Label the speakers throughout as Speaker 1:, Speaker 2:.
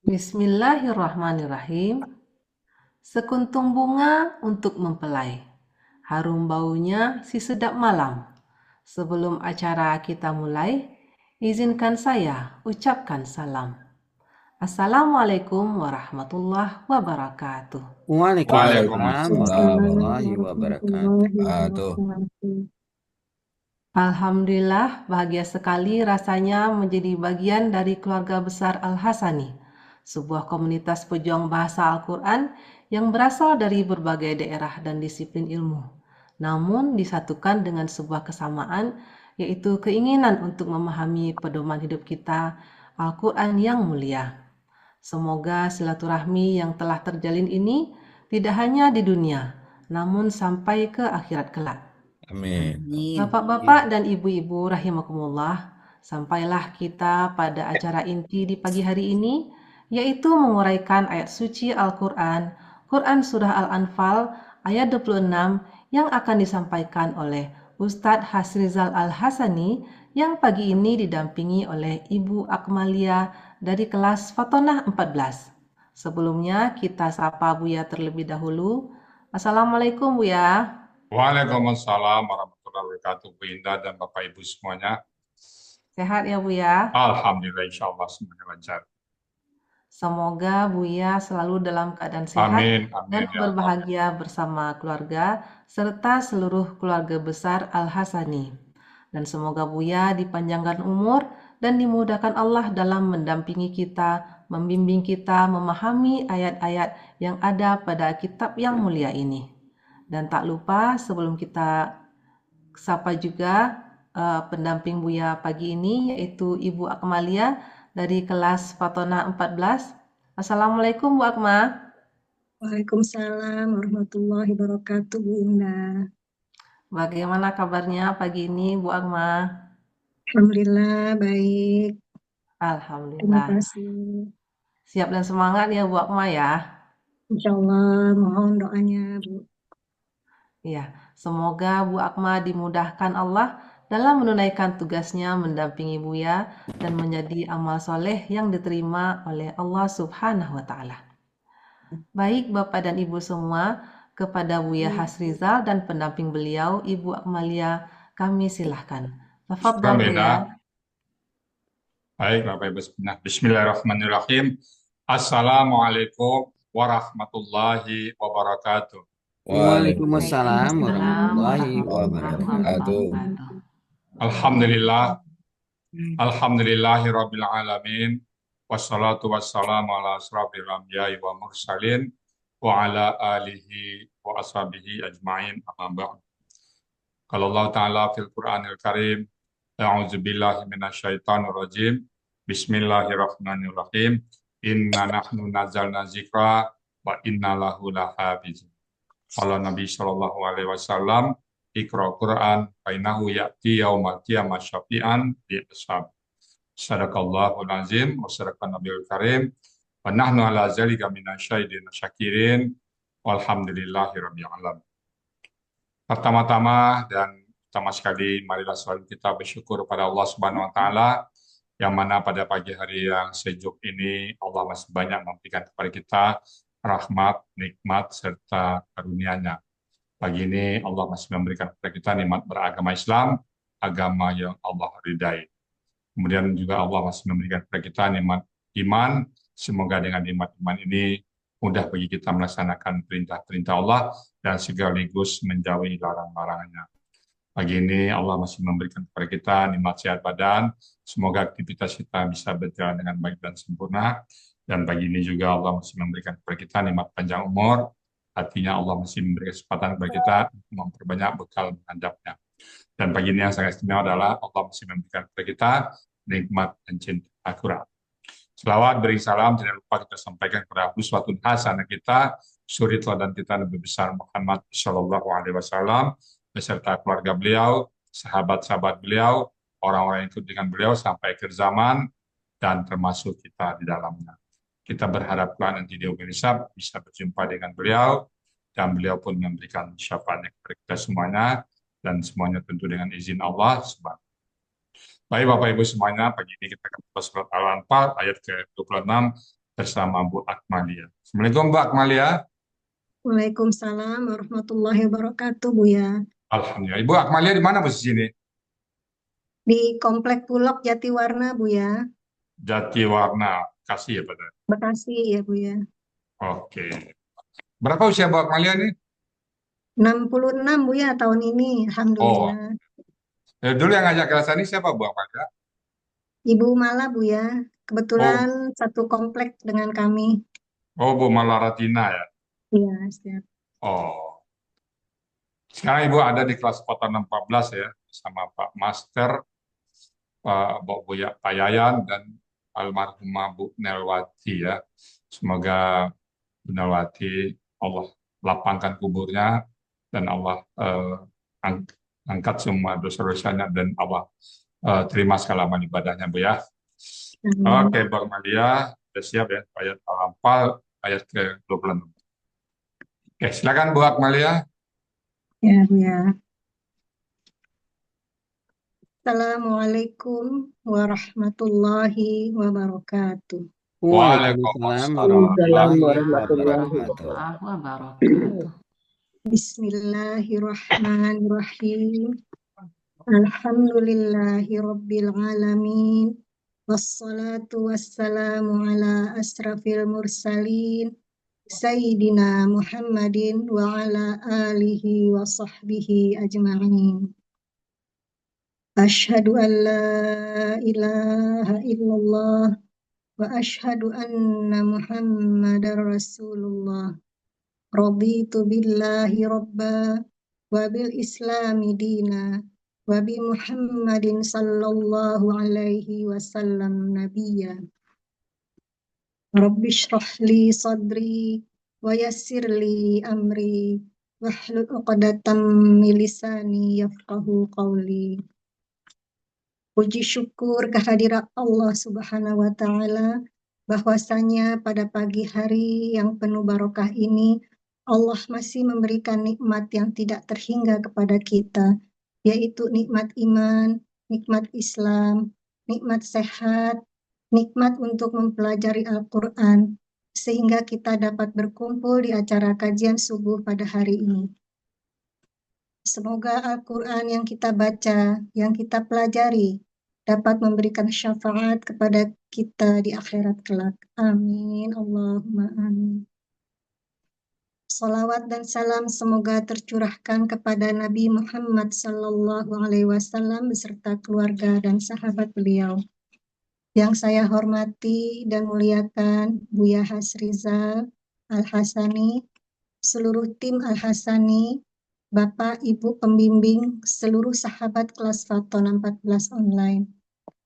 Speaker 1: Bismillahirrahmanirrahim. Sekuntum bunga untuk mempelai. Harum baunya si sedap malam. Sebelum acara kita mulai, izinkan saya ucapkan salam. Assalamualaikum warahmatullahi wabarakatuh.
Speaker 2: Waalaikumsalam
Speaker 3: Waalaikumsalam
Speaker 2: warahmatullahi
Speaker 3: warahmatullahi
Speaker 2: wabarakatuh.
Speaker 3: wabarakatuh.
Speaker 1: Alhamdulillah, bahagia sekali rasanya menjadi bagian dari keluarga besar Al-Hasani, sebuah komunitas pejuang bahasa Al-Quran yang berasal dari berbagai daerah dan disiplin ilmu. Namun disatukan dengan sebuah kesamaan, yaitu keinginan untuk memahami pedoman hidup kita, Al-Quran yang mulia. Semoga silaturahmi yang telah terjalin ini tidak hanya di dunia, namun sampai ke akhirat kelak.
Speaker 2: Amin.
Speaker 3: Amin.
Speaker 1: Bapak-bapak dan ibu-ibu rahimakumullah, sampailah kita pada acara inti di pagi hari ini, yaitu menguraikan ayat suci Al-Quran, Quran Surah Al-Anfal ayat 26 yang akan disampaikan oleh Ustadz Hasrizal Al-Hasani yang pagi ini didampingi oleh Ibu Akmalia dari kelas Fatonah 14. Sebelumnya kita sapa Buya terlebih dahulu. Assalamualaikum Buya.
Speaker 4: Waalaikumsalam warahmatullahi wabarakatuh, Bu Indah dan Bapak Ibu semuanya.
Speaker 1: Sehat ya Buya?
Speaker 4: Alhamdulillah, insya Allah semuanya lancar.
Speaker 1: Semoga Buya selalu dalam keadaan sehat
Speaker 4: Amin,
Speaker 1: dan
Speaker 4: amin ya Allah.
Speaker 1: berbahagia bersama keluarga serta seluruh keluarga besar Al-Hasani. Dan semoga Buya dipanjangkan umur dan dimudahkan Allah dalam mendampingi kita, membimbing kita memahami ayat-ayat yang ada pada kitab yang mulia ini. Dan tak lupa sebelum kita sapa juga pendamping Buya pagi ini yaitu Ibu Akmalia dari kelas Fatona 14. Assalamualaikum Bu Akma.
Speaker 3: Waalaikumsalam warahmatullahi wabarakatuh, Bu Indah.
Speaker 1: Bagaimana kabarnya pagi ini Bu Akma?
Speaker 3: Alhamdulillah baik. Terima
Speaker 1: Alhamdulillah.
Speaker 3: kasih.
Speaker 1: Siap dan semangat ya Bu Akma ya.
Speaker 3: Insya Allah mohon doanya, Bu.
Speaker 1: Ya, semoga Bu Akma dimudahkan Allah dalam menunaikan tugasnya mendampingi Buya dan menjadi amal soleh yang diterima oleh Allah Subhanahu wa Ta'ala. Baik Bapak dan Ibu semua, kepada Buya Hasrizal dan pendamping beliau, Ibu Akmalia, kami silahkan. Tafadhal
Speaker 4: Amin.
Speaker 1: Buya.
Speaker 4: Baik, Bapak Ibu semuanya. Bismillahirrahmanirrahim. Assalamualaikum warahmatullahi wabarakatuh.
Speaker 2: Waalaikumsalam
Speaker 1: Waalaikumsalam
Speaker 2: warahmatullahi
Speaker 1: warahmatullahi
Speaker 2: wabarakatuh.
Speaker 1: wabarakatuh.
Speaker 4: Alhamdulillah, alhamdulillahi rabbil alamin. Wassalatu wassalamu ala asrafil anbiya'i wa mursalin wa ala alihi wa ashabihi ajma'in amma ba'd. Kalau Allah Ta'ala fil Qur'anil Karim, A'udzu billahi minasyaitonir rajim. Bismillahirrahmanirrahim. Inna nahnu nazzalna dzikra wa inna lahu lahafizun. Kalau Nabi Shallallahu alaihi wasallam, Iqra Qur'an fa innahu ya'ti yaumal qiyamah syafi'an li ashab. Sadaqallahul azim wa sadaqan nabiyul karim. Wa nahnu ala zalika minasyahidin syakirin. Walhamdulillahi rabbil alamin. Pertama-tama dan pertama sekali marilah selalu kita bersyukur pada Allah Subhanahu wa taala yang mana pada pagi hari yang sejuk ini Allah masih banyak memberikan kepada kita rahmat, nikmat serta karunia-Nya. Pagi ini Allah masih memberikan kepada kita nikmat beragama Islam, agama yang Allah ridai. Kemudian juga Allah masih memberikan kepada kita nikmat iman. Semoga dengan nikmat iman ini mudah bagi kita melaksanakan perintah-perintah Allah dan sekaligus menjauhi larang-larangannya. Pagi ini Allah masih memberikan kepada kita nikmat sehat badan. Semoga aktivitas kita bisa berjalan dengan baik dan sempurna. Dan pagi ini juga Allah masih memberikan kepada kita nikmat panjang umur. Artinya Allah masih memberi kesempatan kepada kita untuk memperbanyak bekal menghadapnya. Dan pagi ini yang sangat istimewa adalah Allah masih memberikan kepada kita nikmat dan cinta Al-Quran. Selawat beri salam tidak lupa kita sampaikan kepada uswatun hasanah kita, suri teladan kita Nabi besar Muhammad Shallallahu Alaihi Wasallam beserta keluarga beliau, sahabat-sahabat beliau, orang-orang yang ikut dengan beliau sampai akhir zaman dan termasuk kita di dalamnya. Kita berharap nanti di hisab bisa berjumpa dengan beliau dan beliau pun memberikan syafaatnya kepada kita semuanya dan semuanya tentu dengan izin Allah Subhanahu. Baik Bapak Ibu semuanya, pagi ini kita akan membaca surat Al-Anfal ayat ke-26 bersama Bu Akmalia. Assalamualaikum Bu Akmalia.
Speaker 3: Waalaikumsalam warahmatullahi wabarakatuh, Buya.
Speaker 4: Alhamdulillah. Ibu Akmalia di mana posisi ini?
Speaker 3: Di Komplek Pulok Jatiwarna, Buya.
Speaker 4: Jatiwarna, kasih ya Pak.
Speaker 3: Bekasi ya, Buya.
Speaker 4: Oke. Berapa usia Bu Akmalia nih?
Speaker 3: 66, Buya, tahun ini.
Speaker 4: Oh,
Speaker 3: Alhamdulillah.
Speaker 4: dulu yang ngajak kelas ini siapa Bu Akmalia?
Speaker 3: Ibu Mala, Buya.
Speaker 4: Oh,
Speaker 3: Kebetulan satu komplek dengan kami.
Speaker 4: Bu Malaratina ya.
Speaker 3: Iya, siap.
Speaker 4: Oh, sekarang Ibu ada di kelas Kota 14 ya, sama Pak Master, Pak Yayan, dan almarhumah Bu Nelwati ya. Semoga Bu Nelwati Allah lapangkan kuburnya dan Allah angkat semua dosa-dosanya dan Allah terima segala amal ibadahnya Bu ya.
Speaker 3: Amin.
Speaker 4: Oke, Bang Malia, sudah siap ya ayat Al-Anfal ayat ke-26. Oke, silakan Bu Akmalia.
Speaker 3: Ya, Buya. Assalamualaikum warahmatullahi wabarakatuh.
Speaker 2: Waalaikumsalam
Speaker 4: Waalaikumsalam
Speaker 2: warahmatullahi wabarakatuh.
Speaker 1: wabarakatuh.
Speaker 3: Bismillahirrahmanirrahim. Alhamdulillahi rabbil alamin. Wassalatu wassalamu ala asrafil mursalin. Sayyidina Muhammadin wa ala alihi wa sahbihi ajma'in. Ashhadu an la ilaha illallah wa ashhadu anna Muhammadar Rasulullah. Raditu billahi rabba wa bil islami dina wa bi Muhammadin sallallahu alaihi wasallam nabiyya. Rabbi shrah li sadri wa yassir li amri wahlul 'uqdatam min lisani yafqahu qawli. Puji syukur kehadirat Allah Subhanahu wa taala bahwasanya pada pagi hari yang penuh barokah ini Allah masih memberikan nikmat yang tidak terhingga kepada kita, yaitu nikmat iman, nikmat Islam, nikmat sehat, nikmat untuk mempelajari Al-Quran, sehingga kita dapat berkumpul di acara kajian subuh pada hari ini. Semoga Al-Quran yang kita baca, yang kita pelajari, dapat memberikan syafaat kepada kita di akhirat kelak. Amin. Allahumma amin. Salawat dan salam semoga tercurahkan kepada Nabi Muhammad Sallallahu Alaihi Wasallam beserta keluarga dan sahabat beliau. Yang saya hormati dan muliakan Buya Hasrizal Al-Hasani, seluruh tim Al-Hasani, Bapak Ibu pembimbing, seluruh sahabat kelas Fatona 14 online,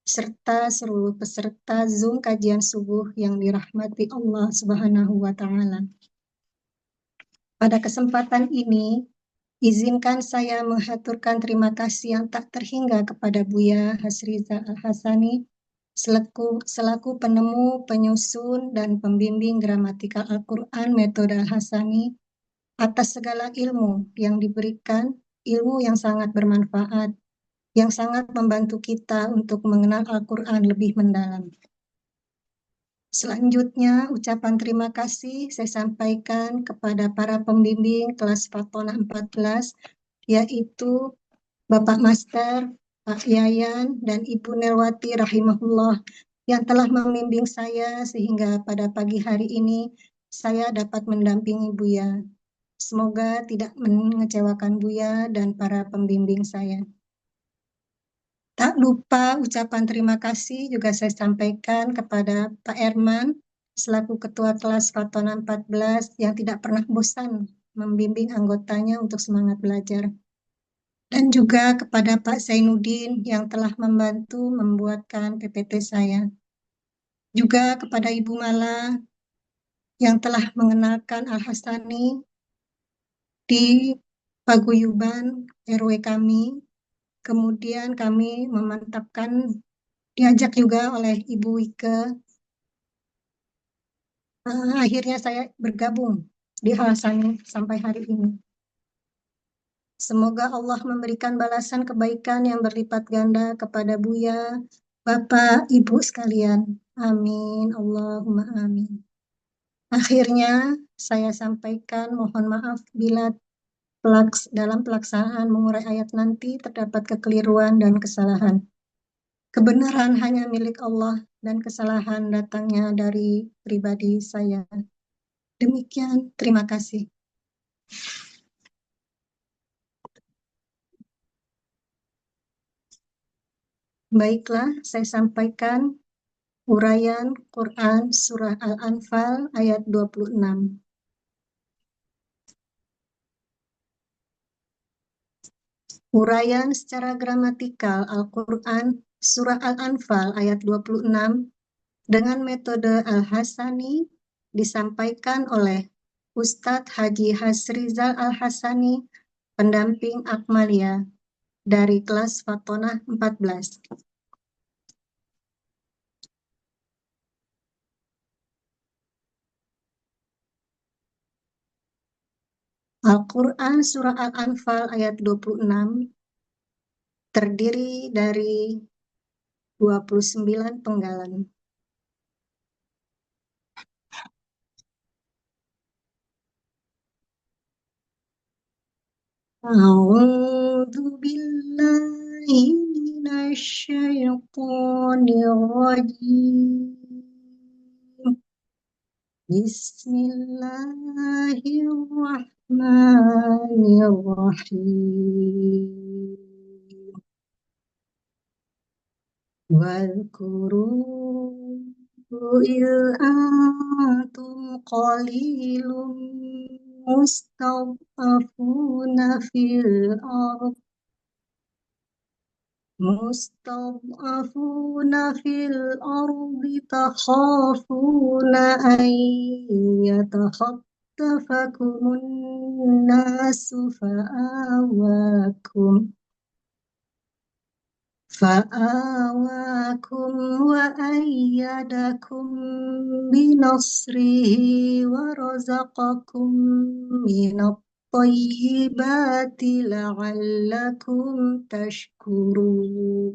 Speaker 3: serta seluruh peserta Zoom kajian subuh yang dirahmati Allah Subhanahu wa Ta'ala. Pada kesempatan ini, izinkan saya mengaturkan terima kasih yang tak terhingga kepada Buya Hasriza Al-Hasani selaku penemu, penyusun, dan pembimbing gramatikal Al-Quran metode Al-Hasani atas segala ilmu yang diberikan, ilmu yang sangat bermanfaat, yang sangat membantu kita untuk mengenal Al-Quran lebih mendalam. Selanjutnya, ucapan terima kasih saya sampaikan kepada para pembimbing kelas Fatona 14, yaitu Bapak Master, Pak Yayan, dan Ibu Nelwati rahimahullah yang telah membimbing saya sehingga pada pagi hari ini saya dapat mendampingi Buya. Semoga tidak mengecewakan Buya dan para pembimbing saya. Tak lupa ucapan terima kasih juga saya sampaikan kepada Pak Erman selaku Ketua Kelas Fatona 14 yang tidak pernah bosan membimbing anggotanya untuk semangat belajar. Dan juga kepada Pak Zainuddin yang telah membantu membuatkan PPT saya. Juga kepada Ibu Mala yang telah mengenalkan Al-Hasani di paguyuban RW kami. Kemudian kami memantapkan, diajak juga oleh Ibu Wike. Akhirnya saya bergabung di Al-Hasani sampai hari ini. Semoga Allah memberikan balasan kebaikan yang berlipat ganda kepada Buya, Bapak, Ibu sekalian. Amin. Allahumma amin. Akhirnya saya sampaikan mohon maaf bila dalam pelaksanaan mengurai ayat nanti terdapat kekeliruan dan kesalahan. Kebenaran hanya milik Allah dan kesalahan datangnya dari pribadi saya. Demikian, terima kasih. Baiklah, saya sampaikan uraian Quran Surah Al-Anfal ayat 26. Uraian secara gramatikal Al-Quran Surah Al-Anfal ayat 26 dengan metode Al-Hasani disampaikan oleh Ustadz Haji Hasrizal Al-Hasani, pendamping Akmalia dari kelas Fatonah 14. Al-Quran Surah Al-Anfal ayat 26 terdiri dari 29 penggalan. A'udzu billahi minasy syaithanir rajim. Bismillahirrahmanirrahim. Wadhkuru il antum qalilum mustad'afuna fil ard takhafuna an yatakhattafakumun nasu fa'awakum wa ayyadakum binasrihi wa razaqakum minat thayyibati la'allakum tashkurun.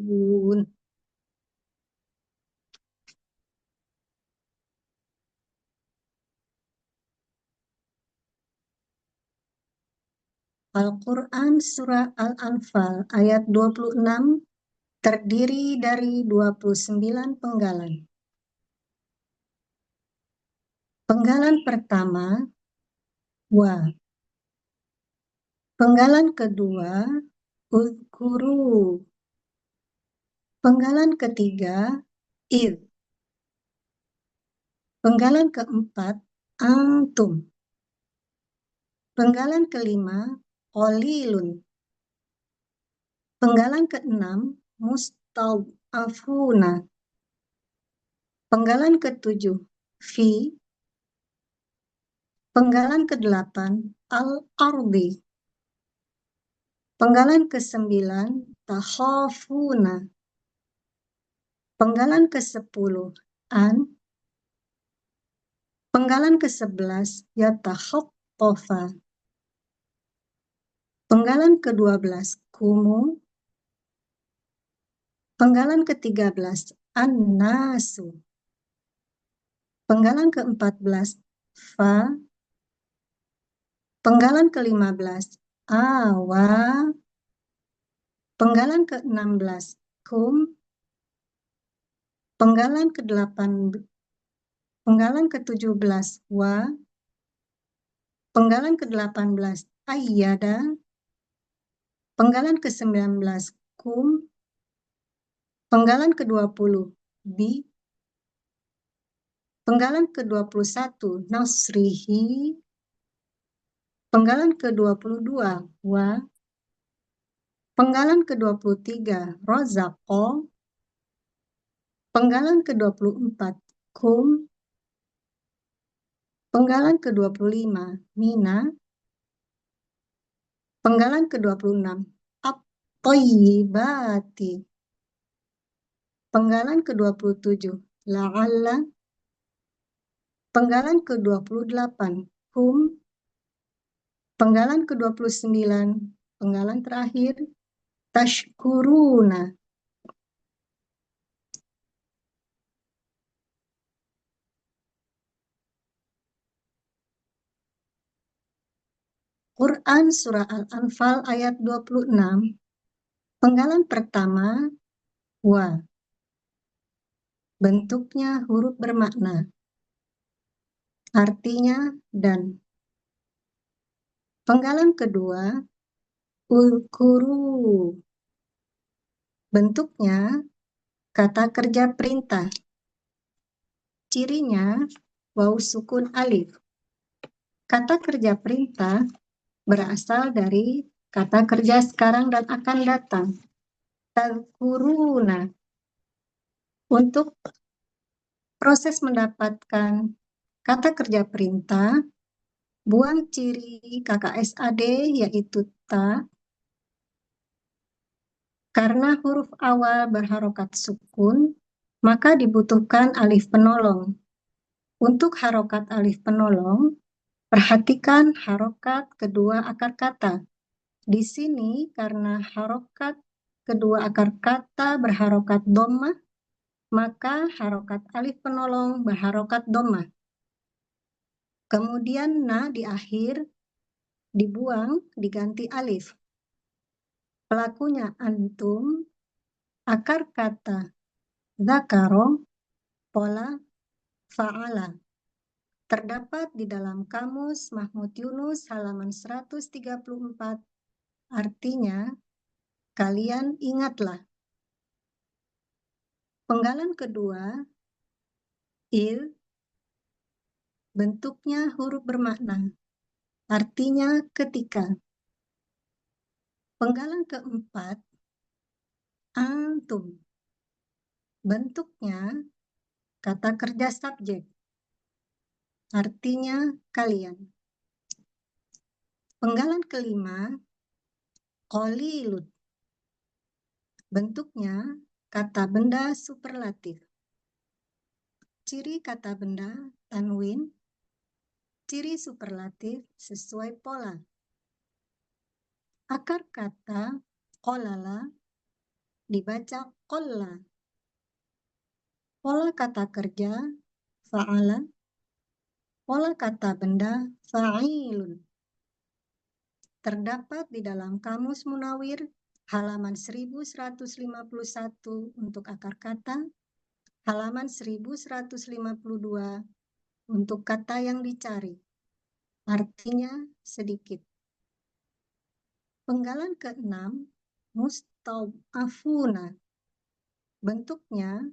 Speaker 3: Al-Quran Surah Al-Anfal ayat 26 terdiri dari 29 penggalan. Penggalan pertama, wa. Penggalan kedua, uzkuru. Penggalan ketiga, id. Penggalan keempat, antum. Penggalan kelima, qalilun. Penggalan keenam, mustad'afuna. Penggalan ketujuh, fi. Penggalan kedelapan, al-ardi. Penggalan kesembilan, takhafuna. Penggalan ke-10, an. Penggalan ke-11, yatakhattafa. Penggalan ke-12, kumu. Penggalan ke-13, an-nasu. Penggalan ke-14, fa. Penggalan ke-15, awa. Penggalan ke-16, kum. Penggalan ke-17, wa. Penggalan ke-18, ayyada. Penggalan ke-19, kum. Penggalan ke-20, bi. Penggalan ke-21, nasrihi. Penggalan ke-22, wa. Penggalan ke-23, razaqo. Penggalan ke-24, kum. Penggalan ke-25, mina. Penggalan ke-26, at-thayyibati. Penggalan ke-27, la'alla. Penggalan ke-28, hum. Penggalan ke-29, penggalan terakhir, tashkuruna. Quran Surah Al-Anfal ayat 26, penggalan pertama, wa. Bentuknya huruf bermakna, artinya dan. Penggalan kedua, ulkuru. Bentuknya kata kerja perintah. Cirinya waw sukun alif. Kata kerja perintah berasal dari kata kerja sekarang dan akan datang. Tadkuruna. Untuk proses mendapatkan kata kerja perintah, buang ciri KKSAD yaitu ta, karena huruf awal berharokat sukun, maka dibutuhkan alif penolong. Untuk harokat alif penolong, perhatikan harokat kedua akar kata. Di sini karena harokat kedua akar kata berharokat dhammah, maka harokat alif penolong berharokat dhammah. Kemudian na di akhir dibuang, diganti alif. Pelakunya antum, akar kata dzakaro, pola, fa'ala. Terdapat di dalam Kamus Mahmud Yunus halaman 134, artinya, kalian ingatlah. Penggalan kedua, il, bentuknya huruf bermakna, artinya ketika. Penggalan keempat, antum, bentuknya kata kerja subjek, artinya kalian. Penggalan kelima, qalilun, bentuknya kata benda superlatif. Ciri kata benda tanwin, ciri superlatif sesuai pola. Akar kata qolala dibaca qolla. Pola kata kerja fa'ala, pola kata benda fa'ilun. Terdapat di dalam Kamus Munawir halaman 1151 untuk akar kata, halaman 1152 untuk kata yang dicari. Artinya sedikit. Penggalan keenam, mustad'afuna. Bentuknya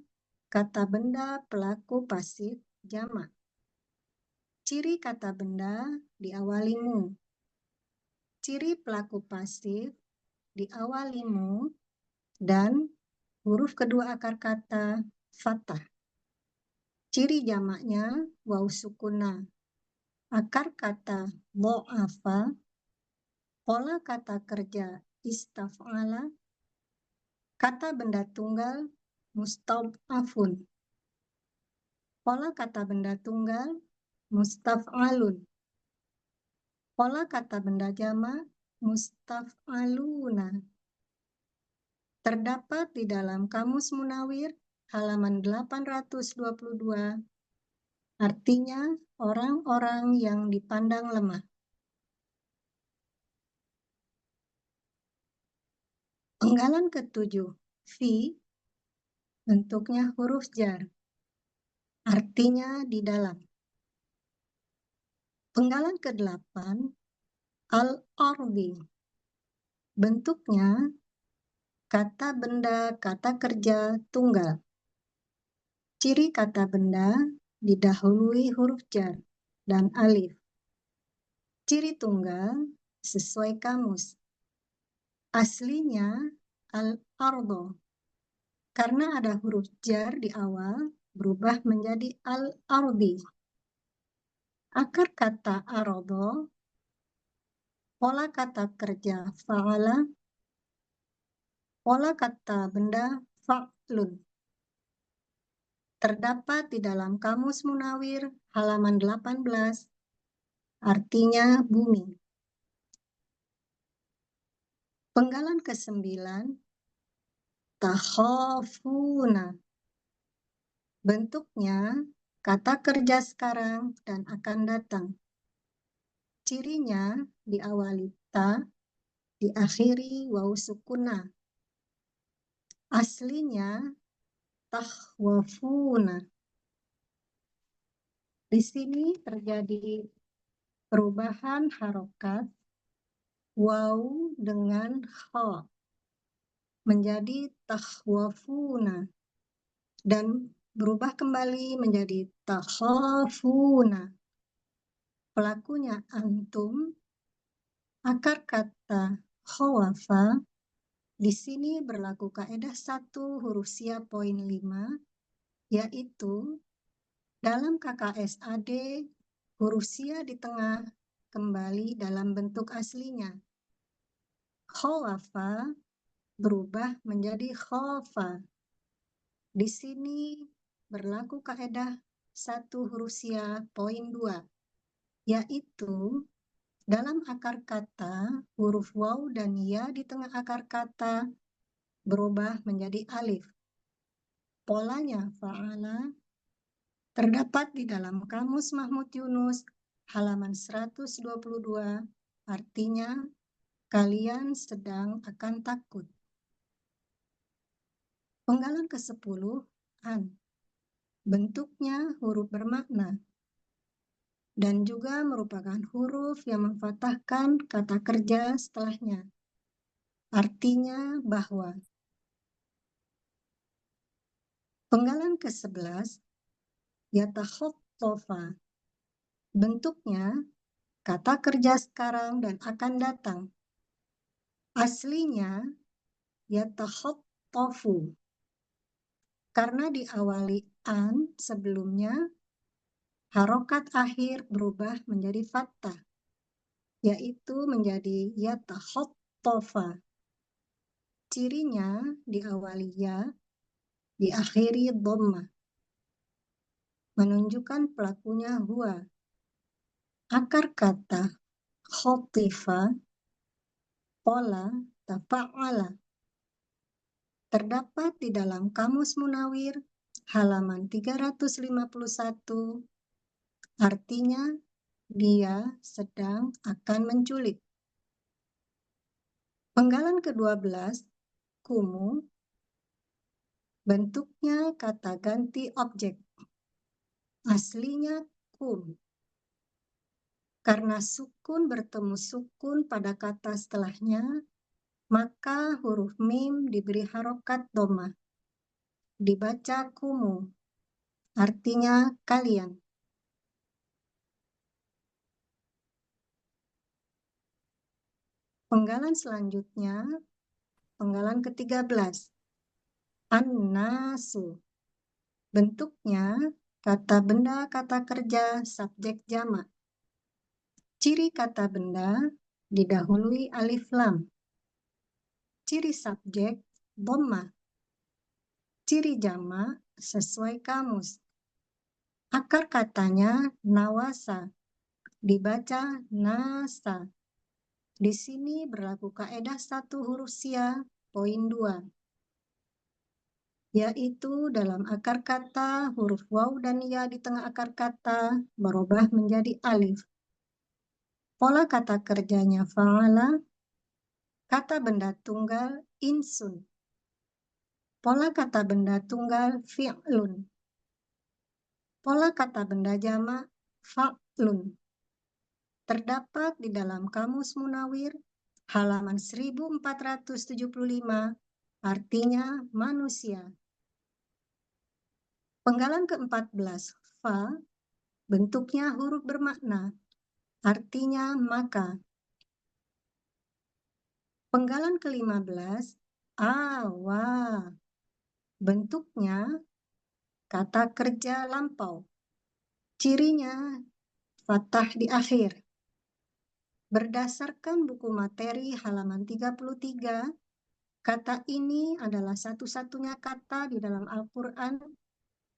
Speaker 3: kata benda pelaku pasif jamak. Ciri kata benda diawali mu. Ciri pelaku pasif diawali mu dan huruf kedua akar kata fathah. Ciri jamaknya waw sukuna. Akar kata do'afa, pola kata kerja istaf'ala, kata benda tunggal mustad'afun. Pola kata benda tunggal mustaf'alun. Pola kata benda jamak mustaf'aluna. Terdapat di dalam Kamus Munawir halaman 822. Artinya orang-orang yang dipandang lemah. Penggalan ketujuh, fi, bentuknya huruf jar. Artinya di dalam. Penggalan ke-8, al-ardi. Bentuknya kata benda kata kerja tunggal. Ciri kata benda didahului huruf jar dan alif. Ciri tunggal sesuai kamus. Aslinya al-ardo. Karena ada huruf jar di awal, berubah menjadi al-ardi. Akar kata arodo, pola kata kerja fa'ala, pola kata benda fa'lun. Terdapat di dalam Kamus Munawir halaman 18, artinya bumi. Penggalan ke-9, takhafuna. Bentuknya kata kerja sekarang dan akan datang. Cirinya diawali ta, diakhiri wawu sukuna. Aslinya takhwafuna. Di sini terjadi perubahan harokat wawu dengan kha menjadi takhwafuna dan berubah kembali menjadi takhafuna. Pelakunya antum. Akar kata khawafa di sini berlaku kaidah 1 huruf sia poin 5, yaitu dalam KKS AD huruf sia di tengah kembali dalam bentuk aslinya. Khawafa berubah menjadi khofa. Di sini berlaku kaidah 1 huruf sia poin 2, yaitu dalam akar kata huruf waw dan ya di tengah akar kata berubah menjadi alif. Polanya fa'ala terdapat di dalam Kamus Mahmud Yunus halaman 122, artinya kalian sedang akan takut. Penggalan ke-10 an. Bentuknya huruf bermakna dan juga merupakan huruf yang memfathahkan kata kerja setelahnya. Artinya bahwa. Penggalan ke-11 yatakhotofa. Bentuknya kata kerja sekarang dan akan datang. Aslinya yatakhotofu. Karena diawali an sebelumnya, harokat akhir berubah menjadi fathah, yaitu menjadi yatakhotofa. Cirinya diawali ya, diakhiri dhammah, menunjukkan pelakunya huwa. Akar kata khotifa, pola, tafa'ala. Terdapat di dalam Kamus Munawir halaman 351, artinya dia sedang akan menculik. Penggalan ke-12, kumu, bentuknya kata ganti objek. Aslinya kum. Karena sukun bertemu sukun pada kata setelahnya, maka huruf mim diberi harokat dhammah. Dibaca kumu, artinya kalian. Penggalan selanjutnya, penggalan ke-13. An-nasu. Bentuknya kata benda kata kerja subjek jamak. Ciri kata benda didahului alif lam. Ciri subjek dhammah. Ciri jamak sesuai kamus. Akar katanya nawasa. Dibaca nasa. Di sini berlaku kaedah 1 huruf sia poin 2. Yaitu dalam akar kata huruf waw dan ya di tengah akar kata berubah menjadi alif. Pola kata kerjanya fa'ala, kata benda tunggal insun. Pola kata benda tunggal fi'lun. Pola kata benda jamak fa'lun. Terdapat di dalam Kamus Munawir halaman 1475, artinya manusia. Penggalan ke-14 fa, bentuknya huruf bermakna, artinya maka. Penggalan ke-15 awa, bentuknya kata kerja lampau. Cirinya fathah di akhir. Berdasarkan buku materi halaman 33, kata ini adalah satu-satunya kata di dalam Al-Quran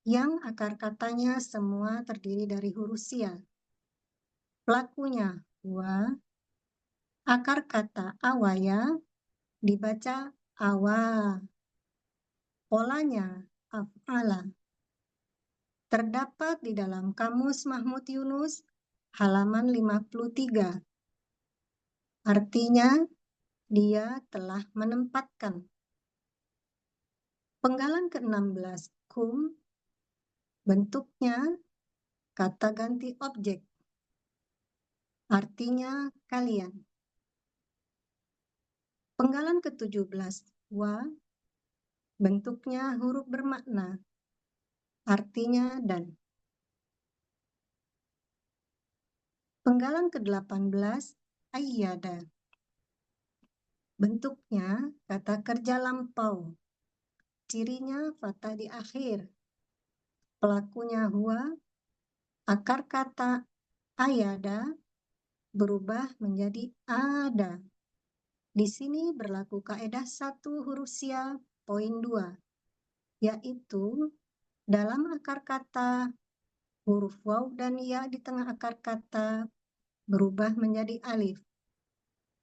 Speaker 3: yang akar katanya semua terdiri dari huruf sia. Pelakunya wa, akar kata awaya dibaca awa. Polanya af'ala. Terdapat di dalam Kamus Mahmud Yunus halaman 53. Artinya, dia telah menempatkan. Penggalan ke-16, kum, bentuknya kata ganti objek. Artinya kalian. Penggalan ke-17, wa, bentuknya huruf bermakna. Artinya dan. Penggalan ke-18, ayyada. Bentuknya kata kerja lampau. Cirinya fathah di akhir. Pelakunya huwa. Akar kata ayada berubah menjadi ada. Di sini berlaku kaedah 1 huruf sia poin 2, yaitu dalam akar kata huruf waw dan ya di tengah akar kata berubah menjadi alif.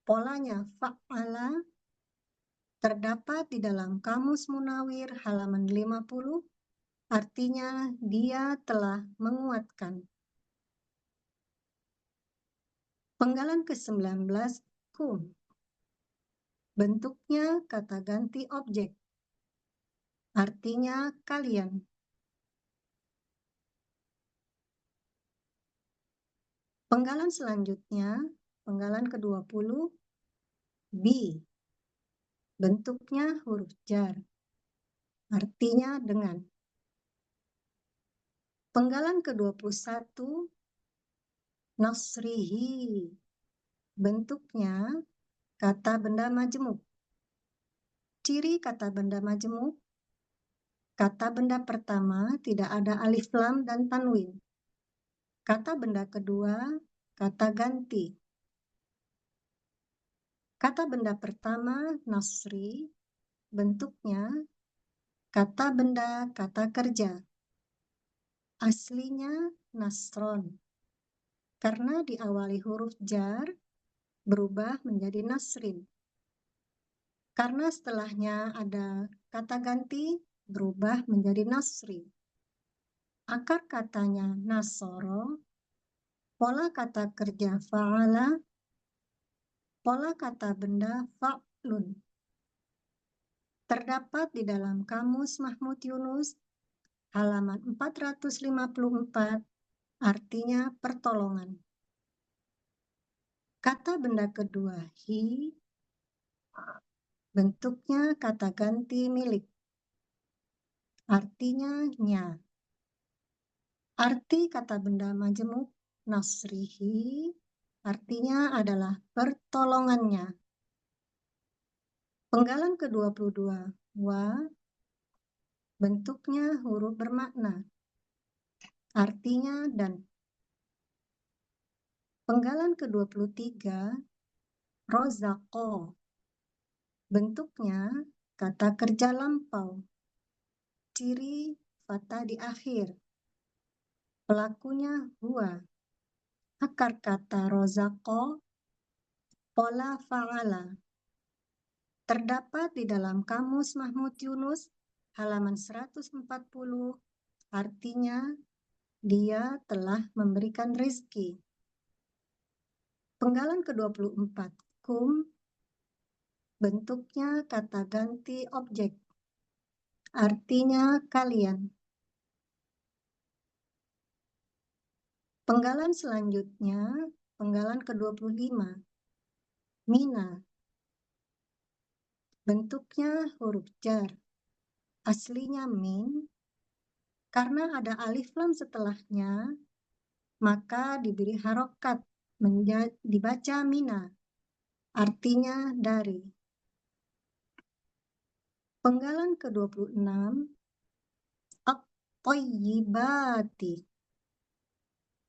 Speaker 3: Polanya fa'ala terdapat di dalam Kamus Munawir halaman 50, artinya dia telah menguatkan. Penggalan ke-19, kum. Bentuknya kata ganti objek. Artinya kalian. Penggalan selanjutnya, penggalan ke-20, bi. Bentuknya huruf jar. Artinya dengan. Penggalan ke-21, nasrihi. Bentuknya kata benda majemuk. Ciri kata benda majemuk, kata benda pertama tidak ada alif lam dan tanwin. Kata benda kedua, kata ganti. Kata benda pertama, nasri, bentuknya kata benda kata kerja. Aslinya nasron. Karena diawali huruf jar, berubah menjadi nasrin. Karena setelahnya ada kata ganti, berubah menjadi nasri. Akar katanya nasoro, pola kata kerja fa'ala, pola kata benda fa'lun. Terdapat di dalam Kamus Mahmud Yunus, halaman 454, artinya pertolongan. Kata benda kedua, hi, bentuknya kata ganti milik. Artinya nya. Arti kata benda majemuk, nasrihi, artinya adalah pertolongannya. Penggalan ke-22, wa, bentuknya huruf bermakna. Artinya dan. Penggalan ke-23, rozako. Bentuknya kata kerja lampau. Ciri fathah di akhir. Pelakunya huwa. Akar kata rozako, pola fa'ala. Terdapat di dalam Kamus Mahmud Yunus, halaman 140, artinya dia telah memberikan rezeki. Penggalan ke-24, kum, bentuknya kata ganti objek. Artinya kalian. Penggalan selanjutnya, penggalan ke-25, mina. Bentuknya huruf jar. Aslinya min. Karena ada alif lam setelahnya, maka diberi harokat dibaca mina. Artinya dari. Penggalan ke-26, at-thayyibati.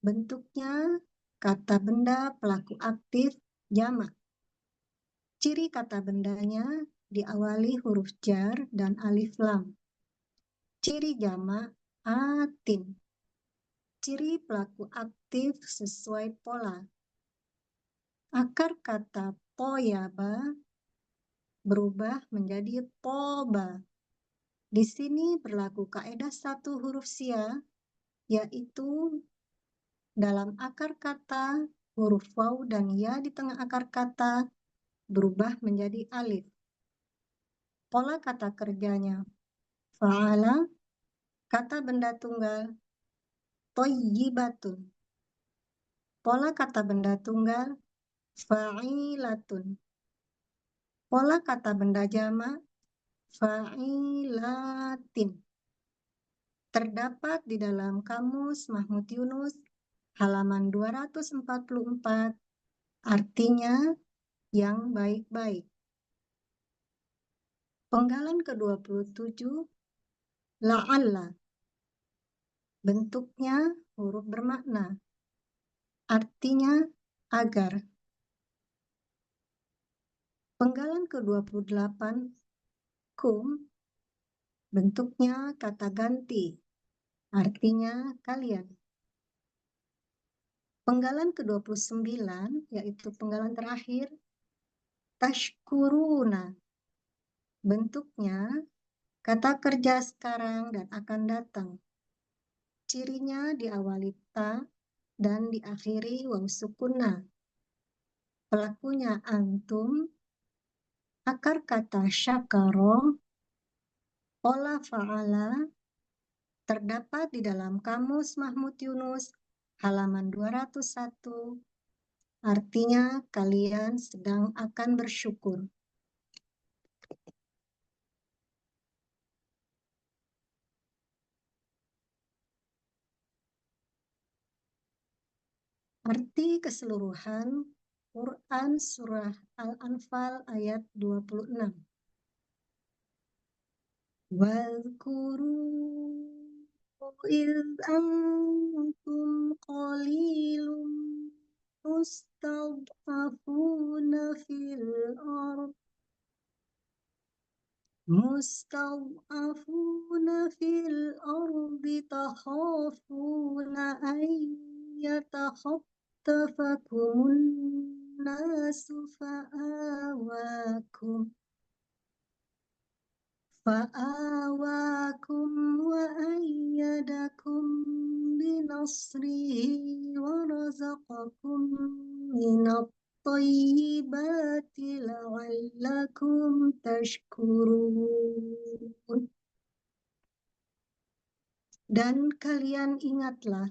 Speaker 3: Bentuknya kata benda pelaku aktif jamak. Ciri kata bendanya diawali huruf jar dan alif lam. Ciri jamak atin. Ciri pelaku aktif sesuai pola. Akar kata toyaba berubah menjadi toba. Di sini berlaku kaedah 1 huruf sia, yaitu Dalam akar kata, huruf waw dan ya di tengah akar kata berubah menjadi alif. Pola kata kerjanya, fa'ala, kata benda tunggal, thayyibatun. Pola kata benda tunggal, fa'ilatun. Pola kata benda jamak, fa'ilatin. Terdapat di dalam Kamus Mahmud Yunus, halaman 244, artinya yang baik-baik. Penggalan ke-27, la'alla. Bentuknya huruf bermakna, artinya agar. Penggalan ke-28, kum. Bentuknya kata ganti, artinya kalian. Penggalan ke-29, yaitu penggalan terakhir, tashkuruna. Bentuknya kata kerja sekarang dan akan datang. Cirinya diawali ta dan diakhiri waw sukunna. Pelakunya antum, akar kata syakaro, pola fa'ala, terdapat di dalam Kamus Mahmud Yunus, halaman 201, artinya kalian sedang akan bersyukur. Arti keseluruhan Quran Surah Al-Anfal ayat 26. Wadhkuru idh antum qalilum mustad'afuna fil ard takhafuna an yatakhattafakumun nasu fa'awakum wa ayyadakum binasrihi wa razaqakum minat thayyibati la'allakum tashkurun. Dan kalian ingatlah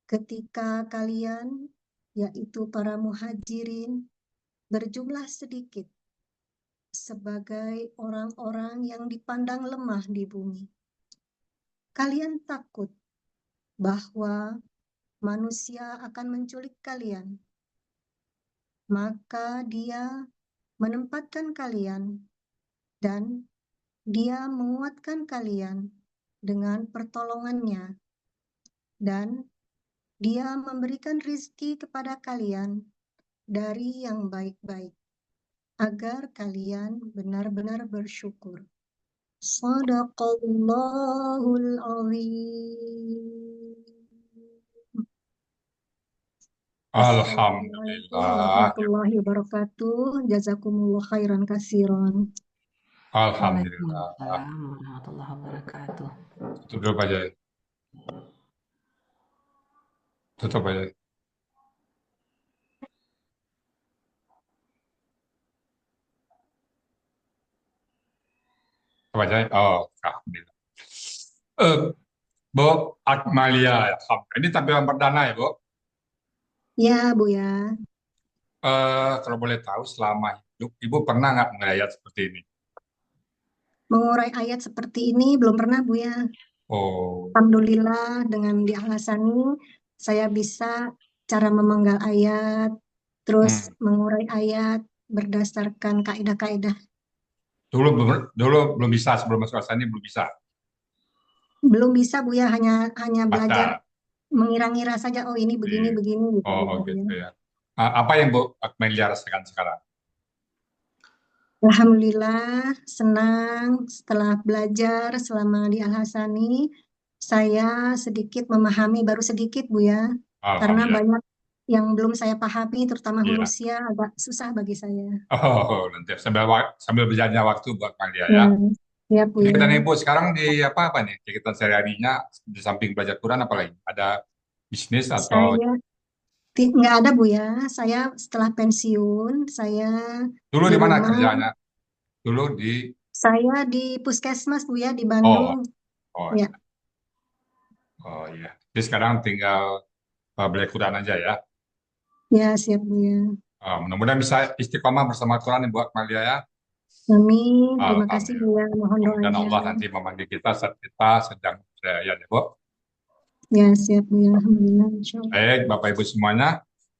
Speaker 3: ketika kalian, yaitu para muhajirin, berjumlah sedikit sebagai orang-orang yang dipandang lemah di bumi. Kalian takut bahwa manusia akan menculik kalian, maka dia menempatkan kalian dan dia menguatkan kalian dengan pertolongannya, dan dia memberikan rizki kepada kalian dari yang baik-baik, agar kalian benar-benar bersyukur. Shadaqallahul azim. Assalamualaikum
Speaker 4: Alhamdulillah.
Speaker 3: warahmatullahi wabarakatuh. Jazakumullah khairan kasiran.
Speaker 4: Alhamdulillah.
Speaker 1: Waalaikumsalam warahmatullahi wabarakatuh.
Speaker 4: Tutup dulu Pak Jai. Tutup Pak Jai. Pak Jai. Oh, alhamdulillah. Bu Akmalia, ini tampilan perdana ya, Bu?
Speaker 3: Ya, Bu ya.
Speaker 4: Kalau boleh tahu, selama hidup Ibu pernah nggak mengayat seperti ini?
Speaker 3: Mengurai ayat seperti ini belum pernah, Bu ya.
Speaker 4: Oh,
Speaker 3: Alhamdulillah dengan di Al-Hasani saya bisa cara memenggal ayat, terus mengurai ayat berdasarkan kaidah-kaidah.
Speaker 4: dulu belum bisa, sebelum masuk Asani belum bisa
Speaker 3: Belum bisa, Bu ya, hanya belajar
Speaker 4: baca.
Speaker 3: mengira-ngira saja, oh ini begini
Speaker 4: Iya.
Speaker 3: begini gitu,
Speaker 4: Oh,
Speaker 3: Bu
Speaker 4: gitu
Speaker 3: ya.
Speaker 4: ya. Apa yang Bu Akmalia rasakan sekarang?
Speaker 3: Alhamdulillah senang setelah belajar selama di Al-Hasani, saya sedikit memahami, baru sedikit Bu ya, karena
Speaker 4: Alhamdulillah.
Speaker 3: banyak yang belum saya pahami, terutama
Speaker 4: Iya.
Speaker 3: hurusia agak susah bagi saya.
Speaker 4: Oh, nanti sambil berjalannya waktu Bu Akmalia ya.
Speaker 3: Ya, ya Bu ya.
Speaker 4: Kegiatan Ibu sekarang di apa nih? Kegiatan sehari-harinya di samping belajar Quran apa lagi? Ada bisnis atau
Speaker 3: Saya nggak ada Bu ya. Saya setelah pensiun, saya
Speaker 4: dulu
Speaker 3: di
Speaker 4: di mana
Speaker 3: rumah.
Speaker 4: kerjanya? Dulu di
Speaker 3: Saya di Puskesmas Bu ya, di
Speaker 4: oh
Speaker 3: Bandung.
Speaker 4: oh
Speaker 3: Ya,
Speaker 4: oh iya. Jadi sekarang tinggal beli Quran aja ya.
Speaker 3: ya siap Bu ya.
Speaker 4: Mudah-mudahan bisa istiqomah bersama Quran ya Bu Akmalia ya.
Speaker 3: Amin. Terima kasih Bu
Speaker 4: Alhamdulillah.
Speaker 3: ya. Mohon
Speaker 4: Mudah-mudahan
Speaker 3: doanya.
Speaker 4: Allah nanti memanggil kita saat kita sedang berjaya ya Bu.
Speaker 3: Ya siap Bu ya. Alhamdulillah. Insya Allah.
Speaker 4: Baik Bapak Ibu semuanya,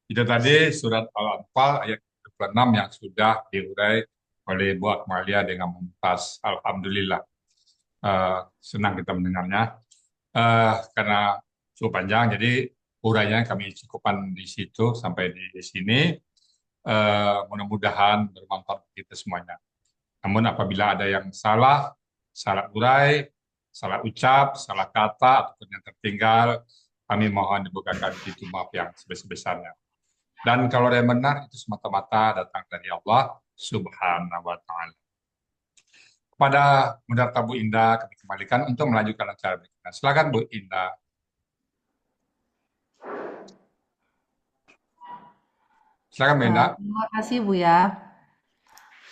Speaker 4: itu tadi surat Al-Anfal ayat 26 yang sudah diurai oleh Bu Akmalia dengan mumtaz. Alhamdulillah. Senang kita mendengarnya. Karena cukup panjang, jadi urainya kami cukupkan di situ sampai di sini. Mudah-mudahan bermanfaat bagi kita semuanya. Namun apabila ada yang salah urai, salah ucap, salah kata, ataupun yang tertinggal, kami mohon dibukakan pintu maaf yang sebesar-besarnya. Dan kalau ada yang benar, itu semata-mata datang dari Allah Subhanahu wa Ta'ala. Kepada Moderator Bu Indah, kami kembalikan untuk melanjutkan acara berikutnya. Silakan Bu Indah. Silakan Bu Indah.
Speaker 1: Terima kasih Bu ya.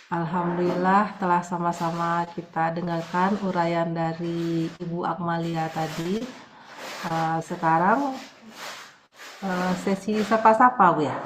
Speaker 1: Alhamdulillah telah sama-sama kita dengarkan uraian dari Ibu Akmalia tadi. Sekarang sesi sapa-sapa Bu ya.